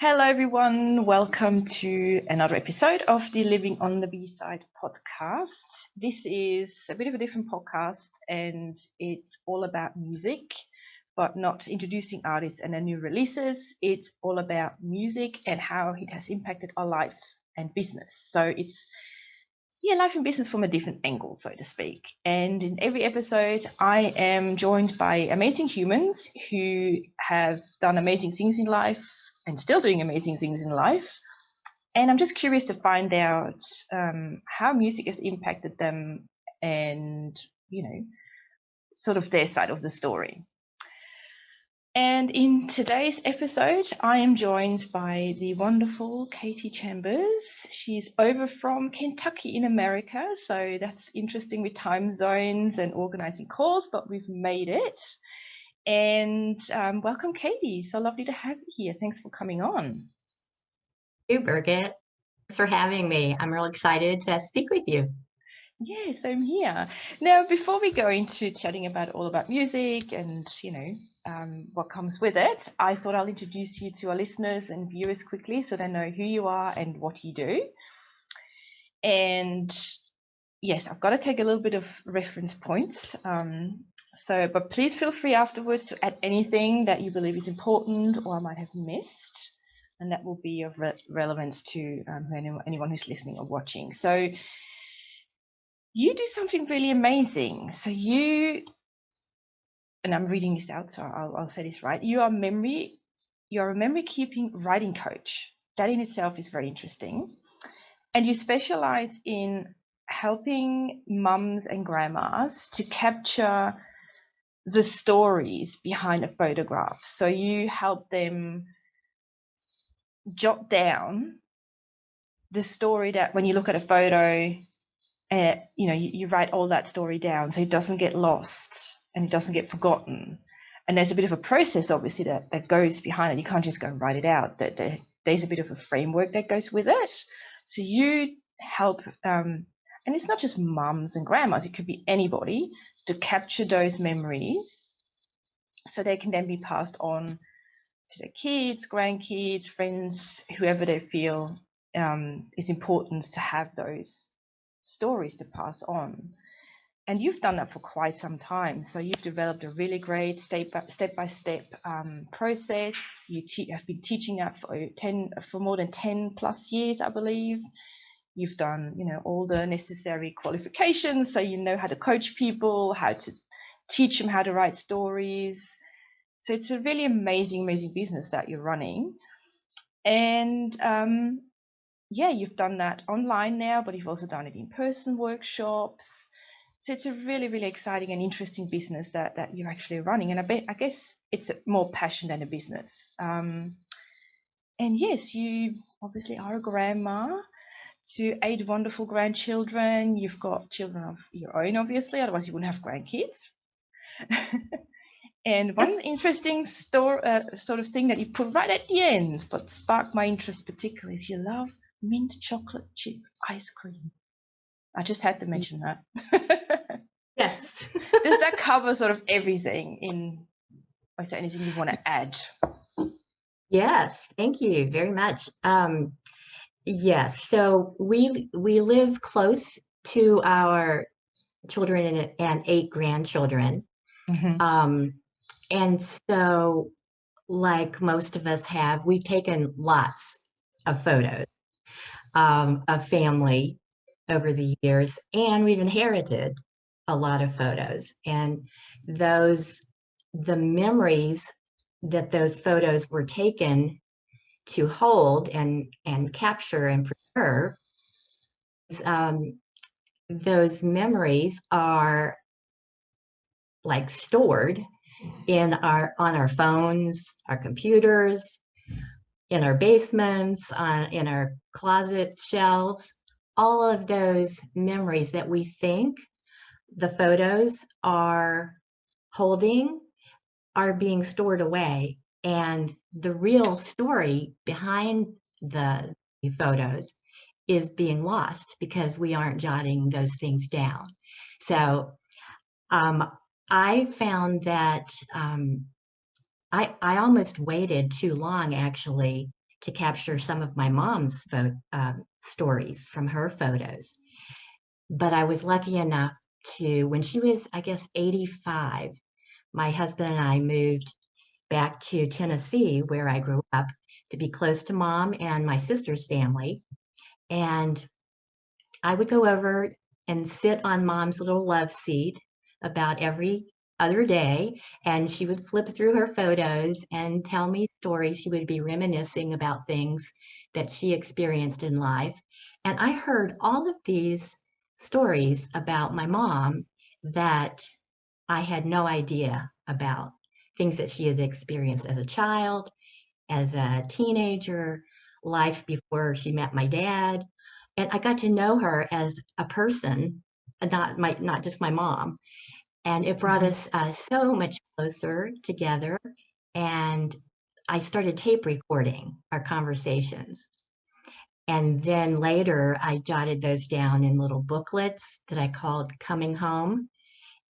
Hello, everyone. Welcome to another episode of the Living on the B-Side podcast. This is a bit of a different podcast, and it's all about music, but not introducing artists and their new releases. It's all about music and how it has impacted our life and business. So it's life and business from a different angle, so to speak. And in every episode, I am joined by amazing humans who have done amazing things in life and still doing amazing things in life. And I'm just curious to find out how music has impacted them and, sort of their side of the story. And in today's episode, I am joined by the wonderful Katie Chambers. She's over from Kentucky in America, so that's interesting with time zones and organizing calls, but we've made it. And welcome, Katie. So lovely to have you here. Thanks for coming on. Thank you, Birgit. Thanks for having me. I'm real excited to speak with you. Yeah, same here. Now, before we go into chatting about all about music and, what comes with it, I thought I'll introduce you to our listeners and viewers quickly so they know who you are and what you do. And yes, I've got to take a little bit of reference points. But please feel free afterwards to add anything that you believe is important or I might have missed. And that will be of relevance to anyone who's listening or watching. So you do something really amazing. So and I'm reading this out, so I'll say this right. You're a memory keeping writing coach. That in itself is very interesting. And you specialize in helping mums and grandmas to capture the stories behind a photograph. So you help them jot down the story that when you look at a photo, you write all that story down so it doesn't get lost and it doesn't get forgotten. And there's a bit of a process, obviously, that goes behind it. You can't just go and write it out. There's a bit of a framework that goes with it. So you help, and it's not just mums and grandmas, it could be anybody, to capture those memories so they can then be passed on to their kids, grandkids, friends, whoever they feel is important to have those stories to pass on. And you've done that for quite some time. So you've developed a really great step-by-step process. You have been teaching that for more than 10 plus years, I believe. You've done, all the necessary qualifications, so you know how to coach people, how to teach them how to write stories. So it's a really amazing business that you're running. And you've done that online now, but you've also done it in person workshops. So it's a really exciting and interesting business that you're actually running. And I guess it's more passion than a business. And yes, you obviously are a grandma to 8 wonderful grandchildren. You've got children of your own, obviously, otherwise you wouldn't have grandkids. And one interesting sort of thing that you put right at the end, but sparked my interest particularly, is you love mint chocolate chip ice cream. I just had to mention that. Yes. Does that cover sort of everything? Is there anything you want to add? Yes, thank you very much. Yes, so we live close to our children and 8 grandchildren. Mm-hmm. And so, like most of us have, we've taken lots of photos of family over the years, and we've inherited a lot of photos. And the memories that those photos were taken to hold and capture and preserve, those memories are like stored on our phones, our computers, in our basements, in our closet shelves. All of those memories that we think the photos are holding are being stored away. And the real story behind the photos is being lost because we aren't jotting those things down. So I found that I almost waited too long, actually, to capture some of my mom's stories from her photos. But I was lucky enough to, when she was, I guess, 85, my husband and I moved back to Tennessee, where I grew up, to be close to Mom and my sister's family. And I would go over and sit on Mom's little love seat about every other day, and she would flip through her photos and tell me stories. She would be reminiscing about things that she experienced in life. And I heard all of these stories about my mom that I had no idea about, things that she had experienced as a child, as a teenager, life before she met my dad. And I got to know her as a person, not just my mom. And it brought us so much closer together. And I started tape recording our conversations. And then later, I jotted those down in little booklets that I called Coming Home,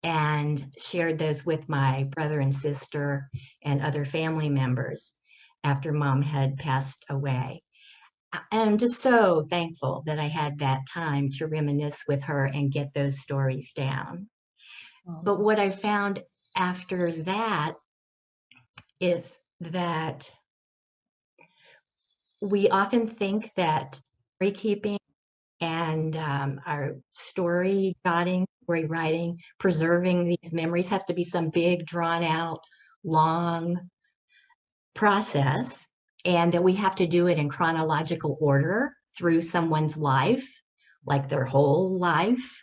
and shared those with my brother and sister and other family members after Mom had passed away. I'm just so thankful that I had that time to reminisce with her and get those stories down. But what I found after that is that we often think that story keeping and our story jotting, story writing, preserving these memories has to be some big, drawn out, long process, and that we have to do it in chronological order through someone's life, like their whole life.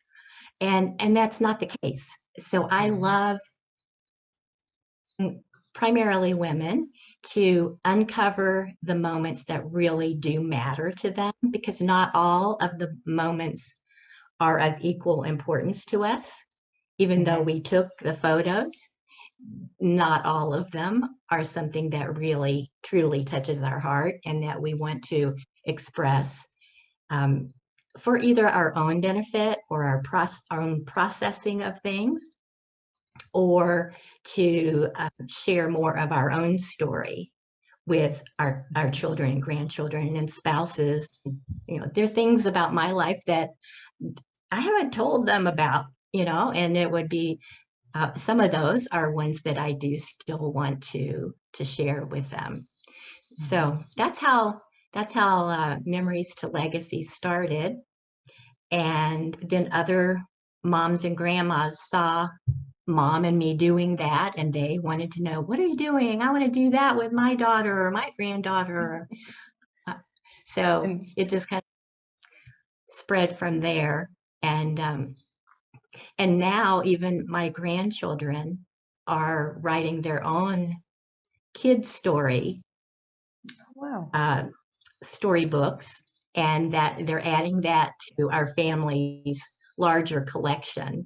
And that's not the case. So I love primarily women to uncover the moments that really do matter to them, because not all of the moments are of equal importance to us. Even though we took the photos, not all of them are something that really truly touches our heart and that we want to express for either our own benefit or our own processing of things, or to share more of our own story with our children and grandchildren and spouses. You know, there are things about my life that I haven't told them about, and it would be some of those are ones that I do still want to share with them. So that's how Memories to Legacy started. And then other moms and grandmas saw Mom and me doing that, and they wanted to know, what are you doing? I want to do that with my daughter or my granddaughter. So it just kind of spread from there. And now even my grandchildren are writing their own kid story storybooks, and that they're adding that to our family's larger collection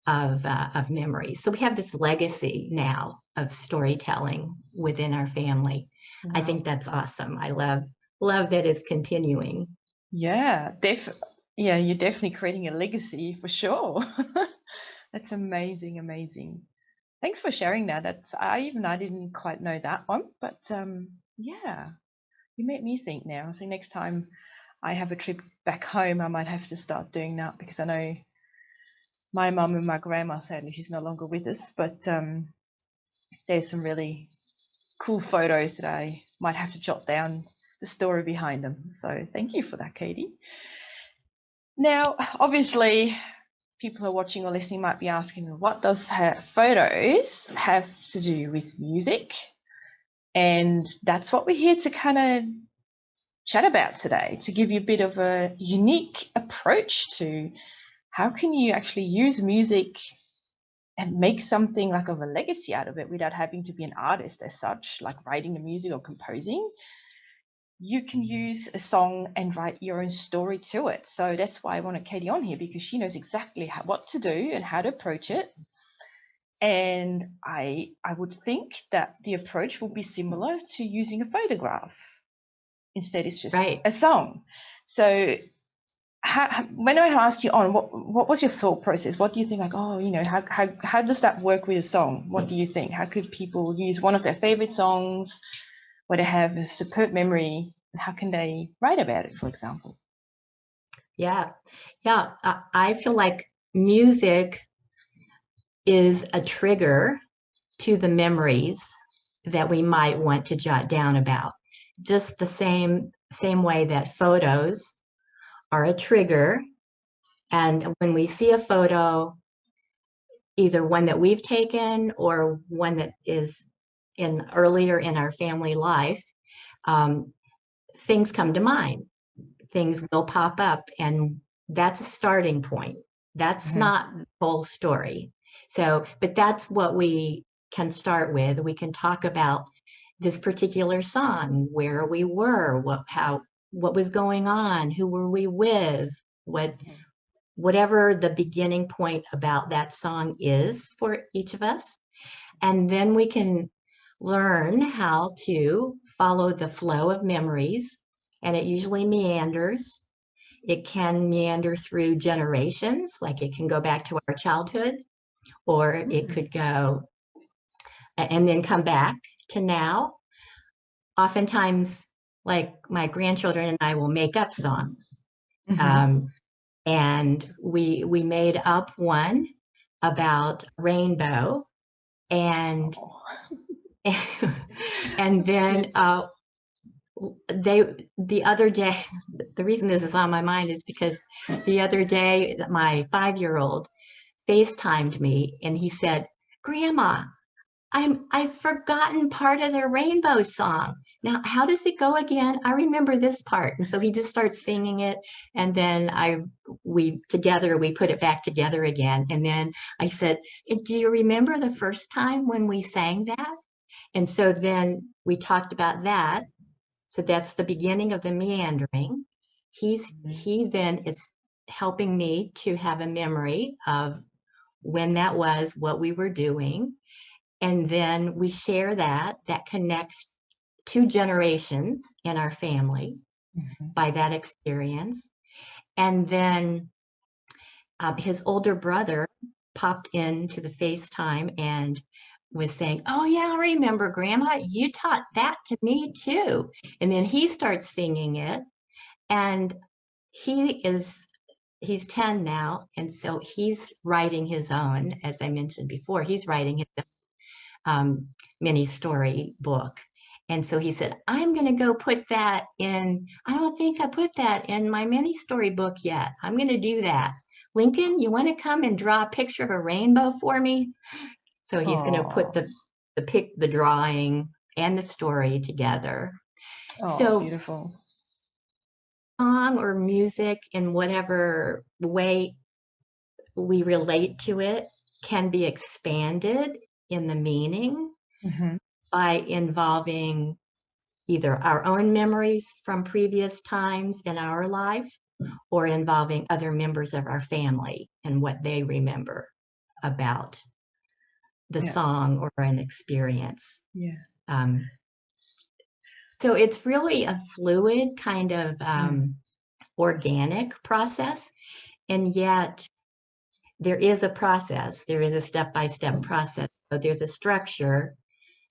of memories. So we have this legacy now of storytelling within our family. Wow. I think that's awesome. I love that it's continuing. Yeah, you're definitely creating a legacy for sure. That's amazing, amazing. Thanks for sharing that. I didn't quite know that one, but yeah, you made me think now. So next time I have a trip back home, I might have to start doing that, because I know my mum and my grandma, sadly she's no longer with us, but there's some really cool photos that I might have to jot down the story behind them. So thank you for that, Katie. Now, obviously, people who are watching or listening might be asking, what does photos have to do with music? And that's what we're here to kind of chat about today, to give you a bit of a unique approach to how can you actually use music and make something like of a legacy out of it without having to be an artist as such, like writing the music or composing. You can use a song and write your own story to it. So that's why I wanted Katie on here, because she knows exactly what to do and how to approach it. And I would think that the approach will be similar to using a photograph. Instead, it's just a song. So when I asked you on, what was your thought process? What do you think, like, how does that work with a song? What do you think? How could people use one of their favorite songs where they have a superb memory How can they write about it, for example? Yeah. Yeah. I feel like music is a trigger to the memories that we might want to jot down about. Just the same way that photos are a trigger. And when we see a photo, either one that we've taken or one that is in earlier in our family life, um, things come to mind. Things will pop up, and that's a starting point. That's Hmm. not the whole story. So, but that's what we can start with. We can talk about this particular song, where we were, what was going on, who were we with, whatever the beginning point about that song is for each of us. And then we can learn how to follow the flow of memories, and it usually meanders. It can meander through generations, like it can go back to our childhood, or it Hmm. could go and then come back to now. Oftentimes, like my grandchildren and I will make up songs. Hmm. Um, and we made up one about rainbow, and Oh. and Yeah. then they the other day, the reason this is on my mind is because the other day my 5-year-old FaceTimed me and he said, "Grandma, I've forgotten part of the rainbow song. Now, how does it go again? I remember this part." And so he just starts singing it, and then we put it back together again. And then I said, "Do you remember the first time when we sang that?" And so then we talked about that. So that's the beginning of the meandering. Mhm. He then is helping me to have a memory of when that was, what we were doing. And then we share that connects 2 generations in our family Mhm. by that experience. And then his older brother popped into the FaceTime and was saying, "Oh, yeah, I remember, Grandma, you taught that to me too." And then he starts singing it. And he's 10 now. And so he's writing his own, as I mentioned before, he's writing his mini story book. And so he said, "I'm going to go put that in. I don't think I put that in my mini story book yet. I'm going to do that. Lincoln, you want to come and draw a picture of a rainbow for me?" So he's going to put Oh, the drawing and the story together. oh, So beautiful. song or music, in whatever way we relate to it, can be expanded in the meaning Hmm. by involving either our own memories from previous times in our life or involving other members of our family and what they remember about the Yeah, song or an experience. yeah. Um, so it's really a fluid kind of Mm. organic process, and yet there is a process, there is a step-by-step process. So there's a structure,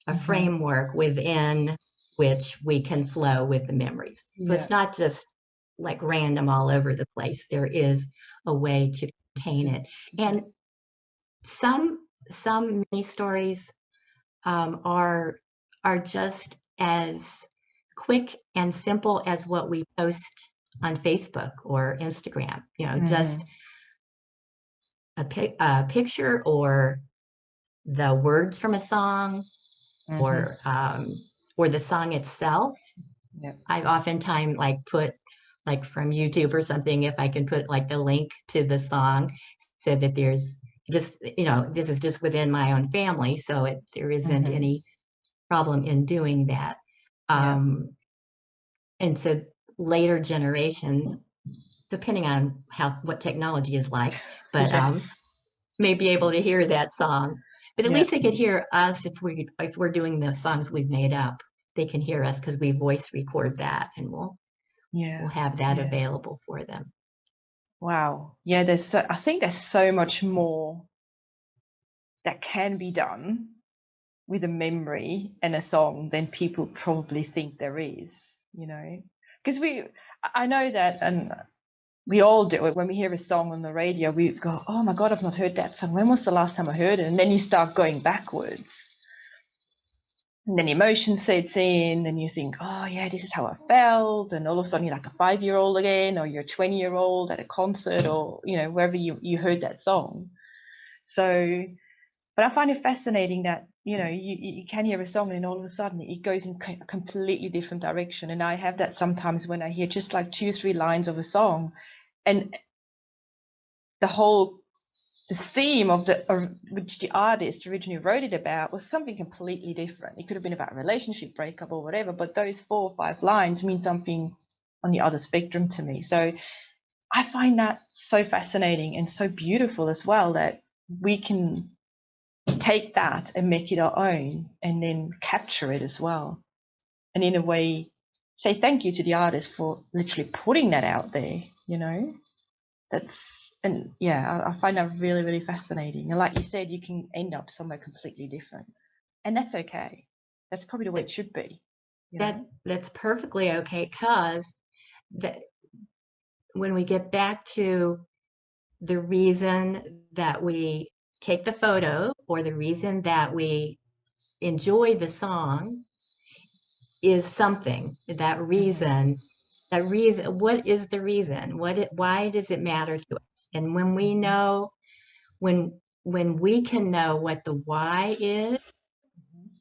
a Hmm. framework within which we can flow with the memories. So Yeah. it's not just like random all over the place. There is a way to contain To, it. And some mini stories are just as quick and simple as what we post on Facebook or Instagram. You know, hmm. just a picture or the words from a song, Hmm. or the song itself. Yeah. I oftentimes like put like from YouTube or something, if I can put like the link to the song so that there's just, this is just within my own family. So there isn't Hmm. any problem in doing that. Yeah. Um, and so later generations, depending on what technology is like, but Yeah. may be able to hear that song. But at Yeah. least they could hear us if we're doing the songs we've made up. They can hear us because we voice record that, and we'll Yeah. have that Yeah. available for them. Wow. Yeah, I think there's so much more that can be done with a memory and a song than people probably think there is. you know, because I know that, and we all do it when we hear a song on the radio. We go, oh my God, I've not heard that song. When was the last time I heard it? And then you start going backwards. And then emotion sets in, and you think, oh yeah, this is how I felt. And all of a sudden you're like a 5-year-old again, or you're a 20-year-old at a concert, or, you know, wherever you heard that song. So, but I find it fascinating that, you know, you can hear a song and all of a sudden it goes in a completely different direction. And I have that sometimes when I hear just like 2 or 3 lines of a song, and the theme of which the artist originally wrote it about was something completely different. It could have been about a relationship breakup or whatever, but those 4 or 5 lines mean something on the other spectrum to me. So I find that so fascinating and so beautiful as well, that we can take that and make it our own and then capture it as well. And in a way, say thank you to the artist for literally putting that out there, you know? And yeah, I find that really, really fascinating. And like you said, you can end up somewhere completely different. And that's okay. That's probably the way it should be. That's perfectly okay, because that when we get back to the reason that we take the photo, or the reason that we enjoy the song, is something. That reason, what is the reason? Why does it matter to us? And when we know, when we can know what the why is,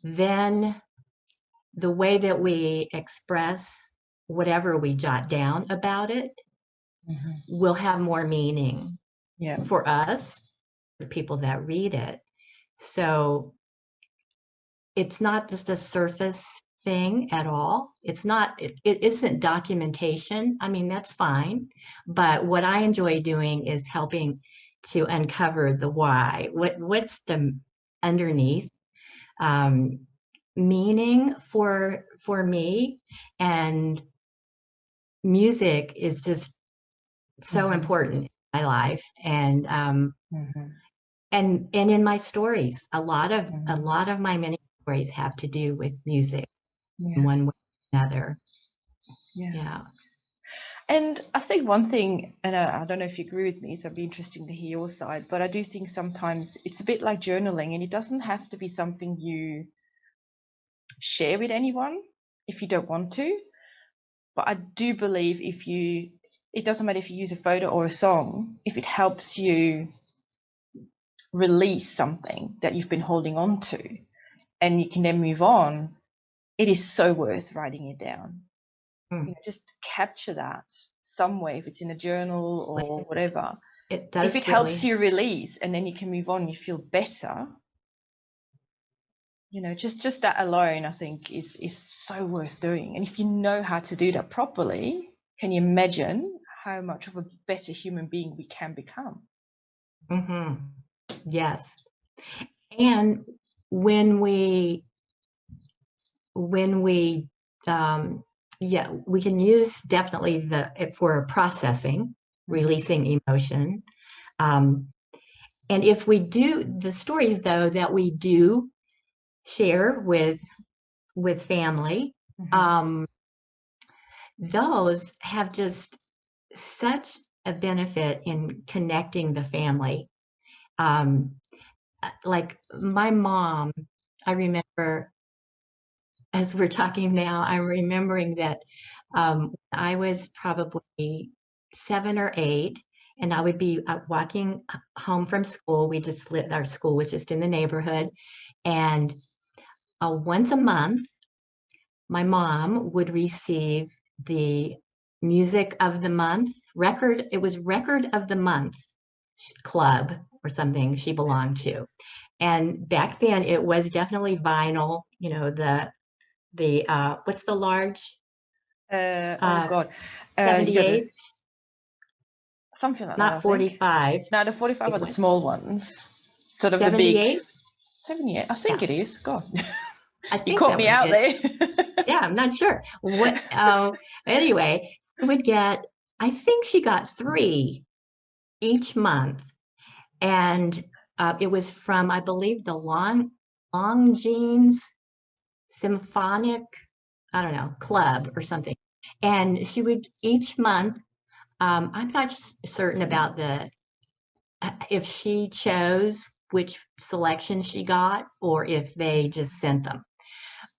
then the way that we express whatever we jot down about it will have more meaning for us, the people that read it. So it's not just a surface thing at all. It's not, it isn't documentation. I mean, that's fine. But what I enjoy doing is helping to uncover the why. What's the underneath meaning for me. And music is just so important in my life, and and in my stories. A lot of my many stories have to do with music in one way or another. Yeah. And I think one thing, and I don't know if you agree with me, so it'd be interesting to hear your side, but I do think sometimes it's a bit like journaling, and it doesn't have to be something you share with anyone if you don't want to. But I do believe it doesn't matter if you use a photo or a song, if it helps you release something that you've been holding on to and you can then move on, it is so worth writing it down. You know, just capture that somewhere, if it's in a journal or whatever. It does. If it helps you release and then you can move on, you feel better. You know, just that alone, I think, is so worth doing. And if you know how to do that properly, can you imagine how much of a better human being we can become? Yes. And when we we can use definitely for processing, releasing emotion. And if we do the stories, though, that we do share with family, those have just such a benefit in connecting the family. Like my mom, I remember, as we're talking now, I'm remembering that I was probably 7 or 8, and I would be walking home from school. Our school was just in the neighborhood. And once a month, my mom would receive the music of the month record. It was record of the month club or something she belonged to. And back then it was definitely vinyl, you know, what's the large? Oh God. 78? Something like Not that. 45. No, the 45 are the small ones. Sort of 78? the big 78. I think it is. God. I think you caught me out there. Yeah, I'm not sure. Anyway, we would get, I think she got 3 each month. And it was from, I believe, the Long Jeans Symphonic I don't know, club or something. And she would each month, I'm not certain about if she chose which selection she got or if they just sent them.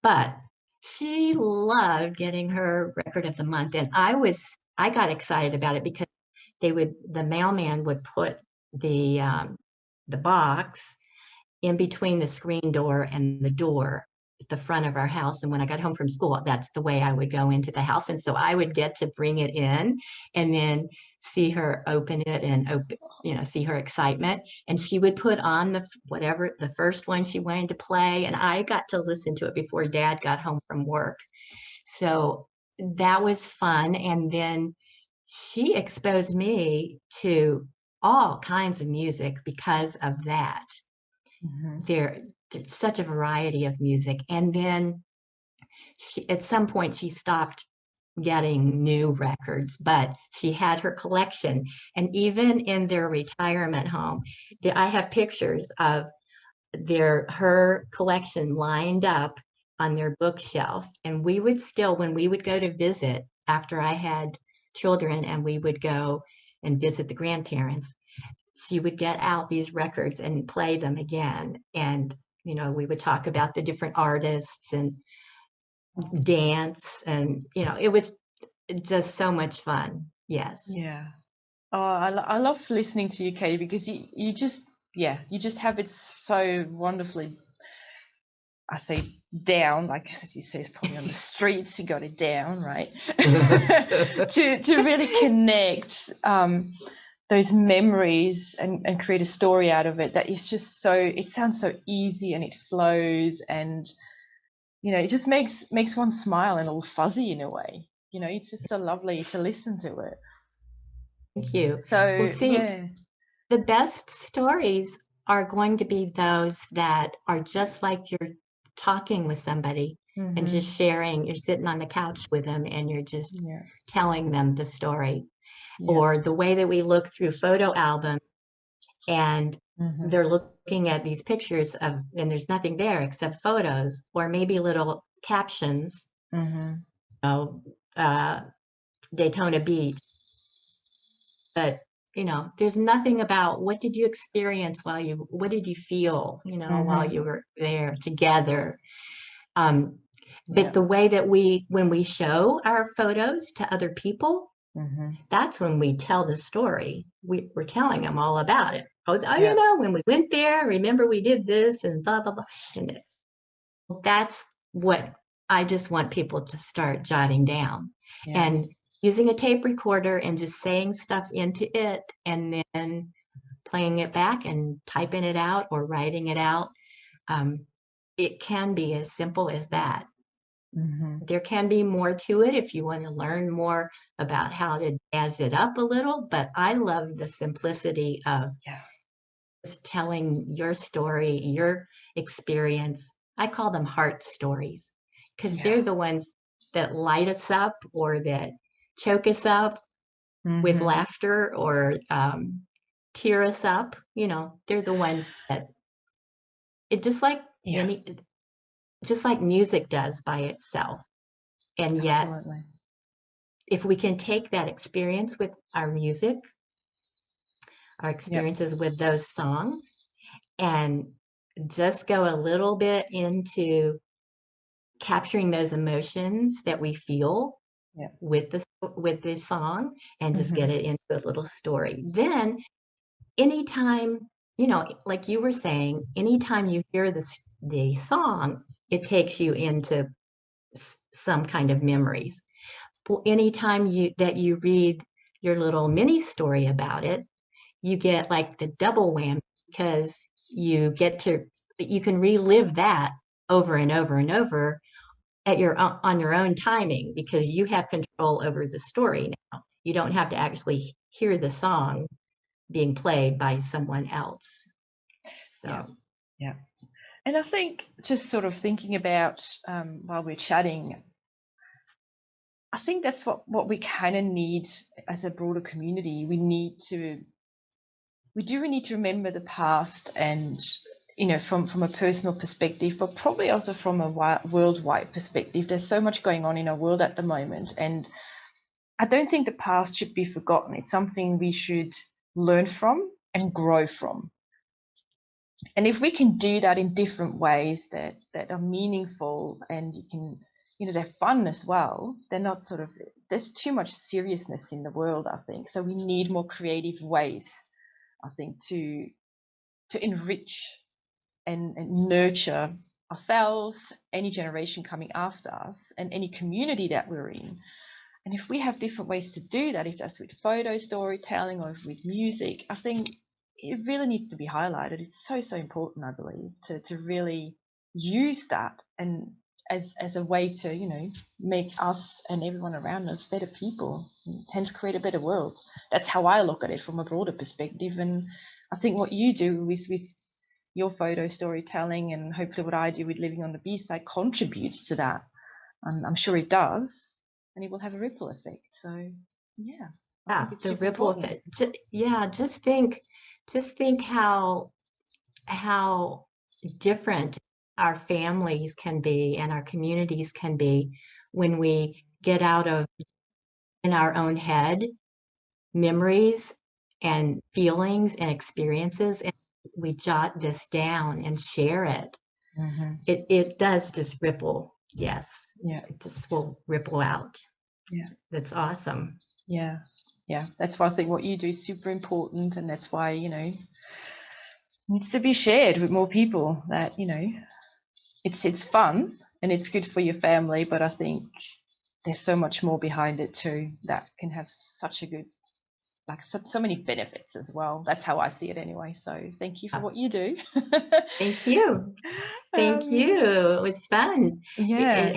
But she loved getting her record of the month. And I got excited about it because the mailman would put the box in between the screen door and the door at the front of our house. And when I got home from school, that's the way I would go into the house. And so I would get to bring it in and then see her open it and see her excitement. And she would put on the first one she wanted to play. And I got to listen to it before Dad got home from work. So that was fun. And then she exposed me to all kinds of music because of that. There's such a variety of music. And then at some point she stopped getting new records, but she had her collection. And even in their retirement home, I have pictures of her collection lined up on their bookshelf. And we would still, when we would go to visit after I had children and we would go and visit the grandparents, she would get out these records and play them again. And, we would talk about the different artists and dance. And, it was just so much fun. Yes. Yeah. Oh, I love listening to you, Katie, because you just have it so wonderfully, I say down, like as you say, it's probably on the streets, you got it down, right? to really connect those memories and create a story out of it that is just it sounds so easy and it flows, and it just makes one smile and all fuzzy in a way. It's just so lovely to listen to it. Thank you. So Well, see, yeah. the best stories are going to be those that are just like you're talking with somebody and just sharing. You're sitting on the couch with them and you're just telling them the story. Or the way that we look through photo albums and they're looking at these pictures and there's nothing there except photos or maybe little captions. Daytona Beach. But there's nothing about what did you experience what did you feel, while you were there together. But the way that when we show our photos to other people, that's when we tell the story. We're telling them all about it. When we went there, remember we did this and blah, blah, blah. And that's what I just want people to start jotting down. And using a tape recorder and just saying stuff into it and then playing it back and typing it out or writing it out. It can be as simple as that. There can be more to it if you want to learn more about how to jazz it up a little, but I love the simplicity of just telling your story, your experience. I call them heart stories because they're the ones that light us up or that choke us up with laughter or tear us up. They're the ones that it just like just like music does by itself. And yet, if we can take that experience with our music, our experiences with those songs, and just go a little bit into capturing those emotions that we feel with the song and just get it into a little story. Then anytime, like you were saying, anytime you hear the song, it takes you into some kind of memories. Well, anytime that you read your little mini story about it, you get like the double whammy because you can relive that over and over and over on your own timing because you have control over the story now. You don't have to actually hear the song being played by someone else. So yeah. And I think just sort of thinking about while we're chatting, I think that's what we kind of need as a broader community. We do need to remember the past and from a personal perspective, but probably also from a worldwide perspective. There's so much going on in our world at the moment, and I don't think the past should be forgotten. It's something we should learn from and grow from. And if we can do that in different ways that are meaningful, and you can, they're fun as well, they're not sort of, there's too much seriousness in the world, I think. So we need more creative ways, I think, to enrich and nurture ourselves, any generation coming after us, and any community that we're in. And if we have different ways to do that, if that's with photo storytelling or with music, I think it really needs to be highlighted. It's so important, I believe, to really use that and as a way to, make us and everyone around us better people, and hence create a better world. That's how I look at it from a broader perspective. And I think what you do with your photo storytelling, and hopefully what I do with Living on the B-side, contributes to that. I'm sure it does, and it will have a ripple effect. So yeah, I think it's the super ripple important. effect. Yeah, just think how different our families can be and our communities can be when we get out of in our own head memories and feelings and experiences, and we jot this down and share it. Mm-hmm. It does just ripple. Yes. Yeah. It just will ripple out. Yeah. That's awesome. Yeah. Yeah. That's why I think what you do is super important, and that's why, needs to be shared with more people. That, it's fun and it's good for your family, but I think there's so much more behind it too that can have such a good, like, so many benefits as well. That's how I see it anyway. So thank you for what you do. Thank you. Thank you. It was fun. Yeah.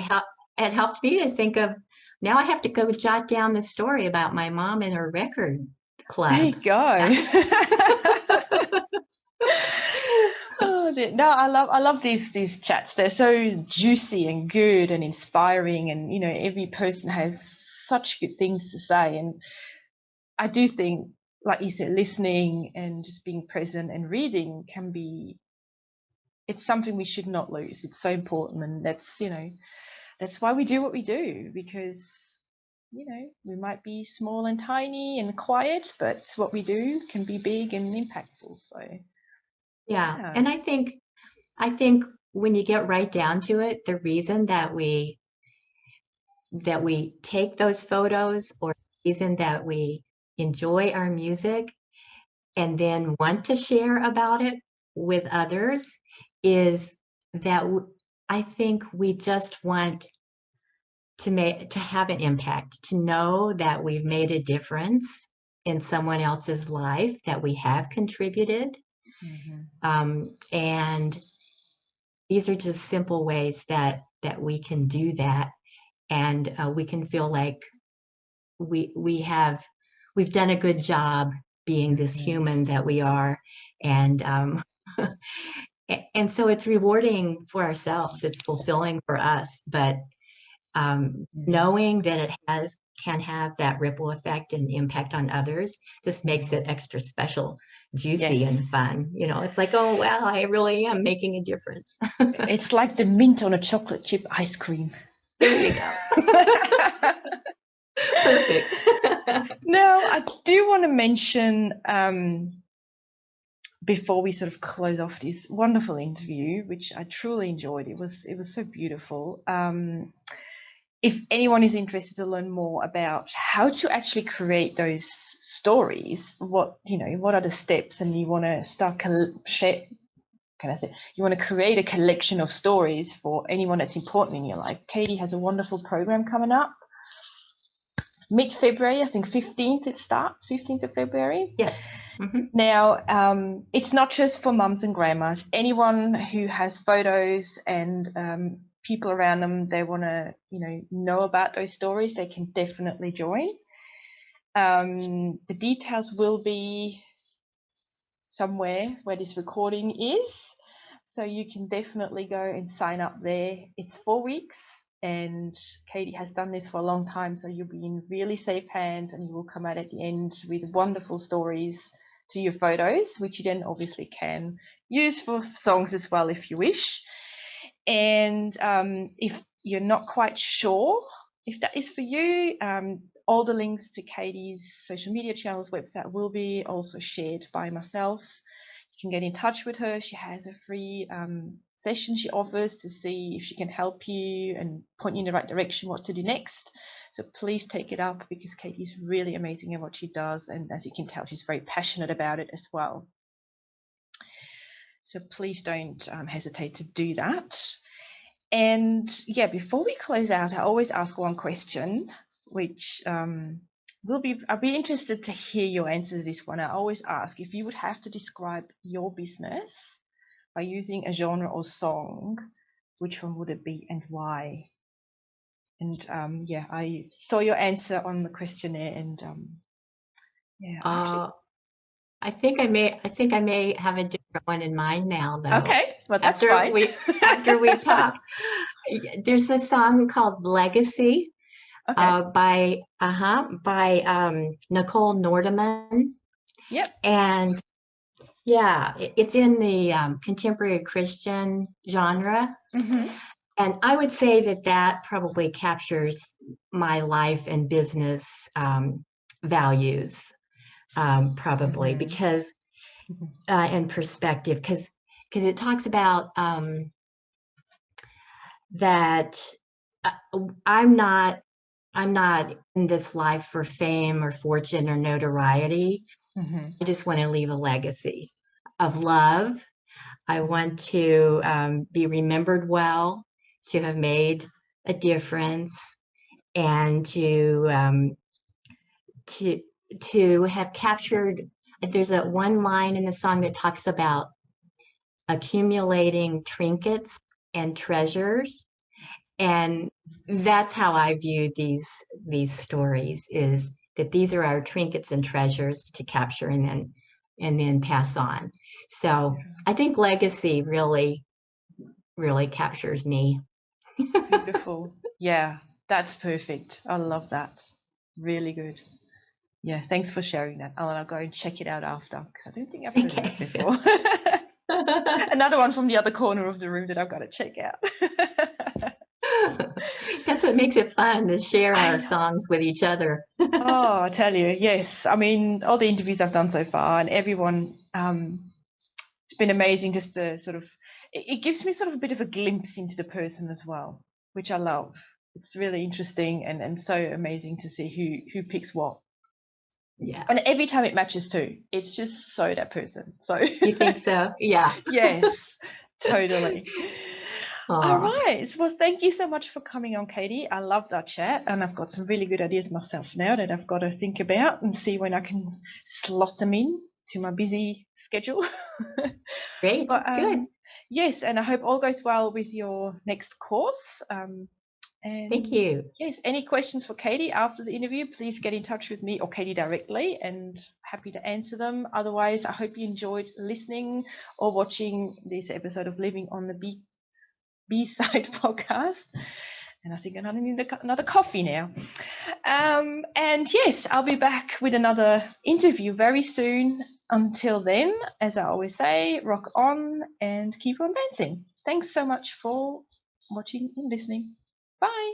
It helped me to think of, now I have to go jot down the story about my mom and her record There club. you go. No, I love these chats. They're so juicy and good and inspiring, and every person has such good things to say. And I do think, like you said, listening and just being present and reading it's something we should not lose. It's so important, and that's why we do what we do, because we might be small and tiny and quiet, but what we do can be big and impactful. So Yeah. And I think when you get right down to it, the reason that we take those photos, or the reason that we enjoy our music and then want to share about it with others, is that I think we just want to have an impact, to know that we've made a difference in someone else's life, that we have contributed. And these are just simple ways that we can do that, and we can feel like we've done a good job being this human that we are, and and so it's rewarding for ourselves, it's fulfilling for us, but knowing that it can have that ripple effect and impact on others just makes it extra special, juicy, Yes. and fun. It's like, oh wow, I really am making a difference. It's like the mint on a chocolate chip ice cream. There you go. Perfect. Now, I do want to mention, before we sort of close off this wonderful interview, which I truly enjoyed, it was so beautiful. If anyone is interested to learn more about how to actually create those stories, what are the steps, and you want to start you want to create a collection of stories for anyone that's important in your life, Katie has a wonderful program coming up mid-February. I think 15th it starts, 15th of February. Yes. Now, it's not just for mums and grandmas. Anyone who has photos and people around them, they want to know about those stories, they can definitely join. The details will be somewhere where this recording is, so you can definitely go and sign up there. It's 4 weeks, and Katie has done this for a long time, so you'll be in really safe hands, and you will come out at the end with wonderful stories to your photos, which you then obviously can use for songs as well if you wish. And if you're not quite sure if that is for you, all the links to Katie's social media channels, website will be also shared by myself. You can get in touch with her. She has a free session she offers to see if she can help you and point you in the right direction what to do next. So please take it up, because Katie's really amazing at what she does, and as you can tell, she's very passionate about it as well. So please don't hesitate to do that. And yeah, before we close out, I always ask one question, which I'll be interested to hear your answer to this one. I always ask, if you would have to describe your business by using a genre or song, which one would it be and why? And yeah, I saw your answer on the questionnaire, and yeah, I think I may have a different one in mind now, though. Okay, well, that's after fine. after we talk. There's a song called Legacy. Okay. By Nicole Nordeman. Yep. And yeah, it's in the contemporary Christian genre. Mm-hmm. And I would say that probably captures my life and business values, probably, because in perspective, because it talks about that I'm not in this life for fame or fortune or notoriety. I just want to leave a legacy of love. I want to be remembered well, to have made a difference, and to have captured. There's a one line in the song that talks about accumulating trinkets and treasures. And that's how I view these stories, is that these are our trinkets and treasures to capture and then pass on. So I think legacy really captures me. Beautiful. Yeah, that's perfect. I love that. Really good. Yeah, thanks for sharing that. I'll go and check it out after, because I don't think I've heard of it before. Another one from the other corner of the room that I've got to check out. That's what makes it fun, to share our songs with each other. Oh, I tell you, yes. I mean, all the interviews I've done so far, and everyone, it's been amazing just to sort of, it gives me sort of a bit of a glimpse into the person as well, which I love. It's really interesting and so amazing to see who picks what. Yeah. And every time it matches too. It's just so that person. So you think so? Yeah. Yes, totally. Aww. All right. Well, thank you so much for coming on, Katie. I love that chat, and I've got some really good ideas myself now that I've got to think about and see when I can slot them in to my busy schedule. Great. But, good. Yes, and I hope all goes well with your next course. And thank you. Yes, any questions for Katie after the interview, please get in touch with me or Katie directly, and happy to answer them. Otherwise, I hope you enjoyed listening or watching this episode of Living on the B-Side podcast. And I think I need another coffee now. And yes, I'll be back with another interview very soon. Until then, as I always say, rock on and keep on dancing. Thanks so much for watching and listening. Bye.